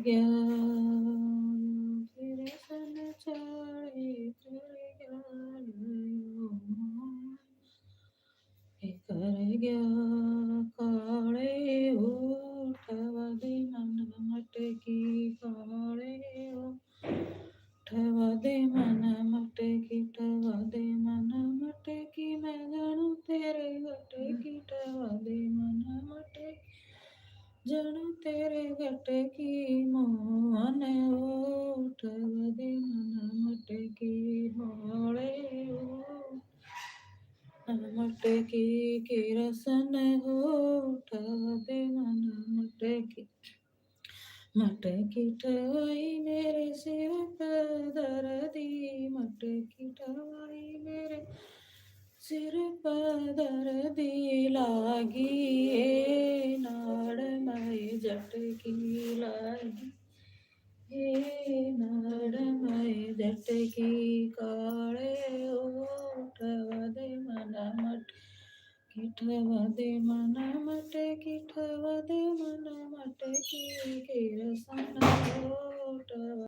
ગયા કિરસન ચાળે ચડી ગયા કર ગયા કાળે ઉઠવા દે મન મટકી કાળે ઉઠવા દે મન મટકી ઠવા દે મન મટકી મેં જાણું તેરે ગટકી ઠવા દે મન મટકી જાણું તેરે ગટકી મોને ઉઠવા દે મન મટકી મોળે मटकी की रसन उठा दे मन मटकी ठवाई मेरे सिर पर दर्दी मटकी ठवाई मेरे सिर पर दर्दी लागी नाड़ में झटकी लागी नाड़ में झटकी काले उठवा दे मना मट किठवा दे मना मट किठवा दे मना मट की रसन उठवा